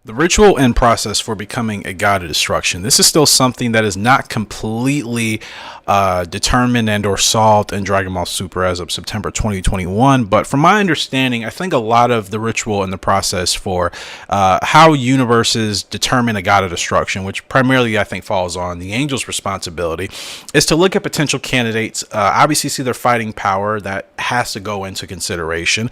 The ritual and process for becoming a god of destruction. This is still something that is not completely determined and or solved in Dragon Ball Super as of September 2021. But from my understanding, I think a lot of the ritual and the process for how universes determine a god of destruction, which primarily I think falls on the angel's responsibility, is to look at potential candidates, obviously see their fighting power. That has to go into consideration.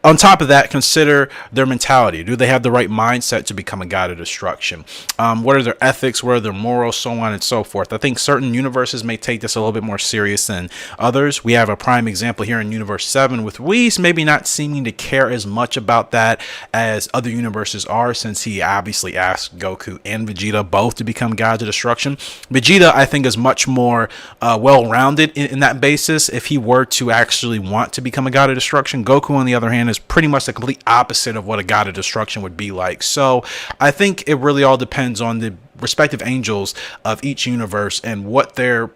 On top of that, consider their mentality. Do they have the right mindset to become a god of destruction? What are their ethics? What are their morals? So on and so forth. I think certain universes may take this a little bit more serious than others. We have a prime example here in Universe 7 with Whis maybe not seeming to care as much about that as other universes are, since he obviously asked Goku and Vegeta both to become gods of destruction. Vegeta, I think, is much more well-rounded in that basis if he were to actually want to become a god of destruction. Goku, on the other hand, is pretty much the complete opposite of what a god of destruction would be like. So I think it really all depends on the respective angels of each universe and what their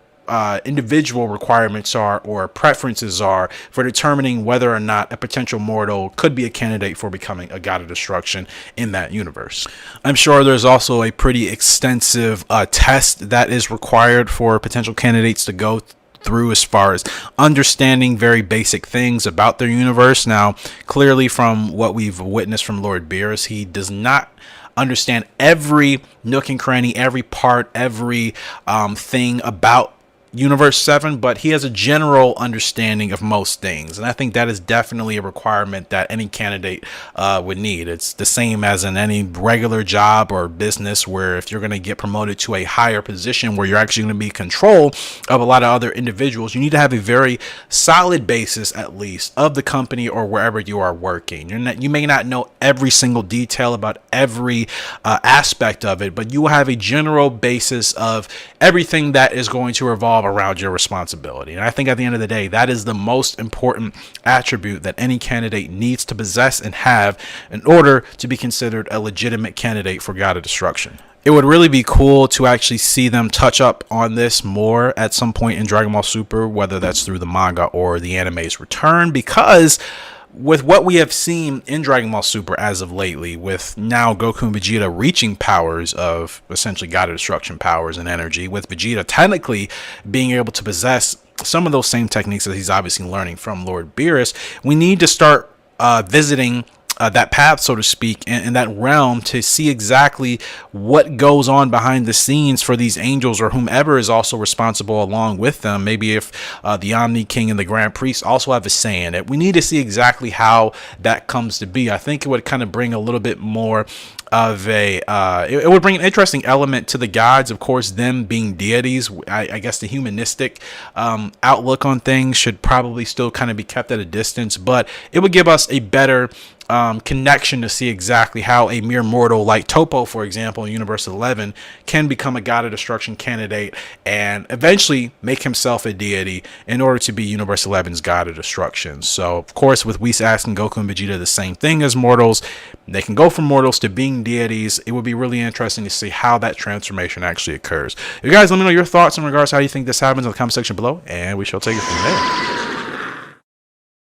individual requirements are or preferences are for determining whether or not a potential mortal could be a candidate for becoming a god of destruction in that universe. I'm sure there's also a pretty extensive test that is required for potential candidates to go through as far as understanding very basic things about their universe. Now, clearly from what we've witnessed from Lord Beerus, he does not understand every nook and cranny, every part, every thing about Universe 7, but he has a general understanding of most things, and I think that is definitely a requirement that any candidate would need. It's the same as in any regular job or business, where if you're going to get promoted to a higher position where you're actually going to be in control of a lot of other individuals, you need to have a very solid basis, at least, of the company or wherever you are working. You may not know every single detail about every aspect of it, but you will have a general basis of everything that is going to revolve around your responsibility. And I think at the end of the day, that is the most important attribute that any candidate needs to possess and have in order to be considered a legitimate candidate for God of Destruction. It would really be cool to actually see them touch up on this more at some point in Dragon Ball Super, whether that's through the manga or the anime's return, because with what we have seen in Dragon Ball Super as of lately, with now Goku and Vegeta reaching powers of essentially God of Destruction powers and energy, with Vegeta technically being able to possess some of those same techniques that he's obviously learning from Lord Beerus, we need to start visiting that path, so to speak, in that realm, to see exactly what goes on behind the scenes for these angels or whomever is also responsible along with them. Maybe if the Omni King and the Grand Priest also have a say in it. We need to see exactly how that comes to be. I think it would kind of bring a little bit more of a it would bring an interesting element to the gods. Of course, them being deities, I guess the humanistic outlook on things should probably still kind of be kept at a distance, but it would give us a better connection to see exactly how a mere mortal like Toppo, for example, in Universe 11, can become a God of Destruction candidate and eventually make himself a deity in order to be Universe 11's God of Destruction. So, of course, with Whis asking Goku and Vegeta the same thing as mortals, they can go from mortals to being deities. It would be really interesting to see how that transformation actually occurs. You guys, let me know your thoughts in regards to how you think this happens in the comment section below, and we shall take it from there.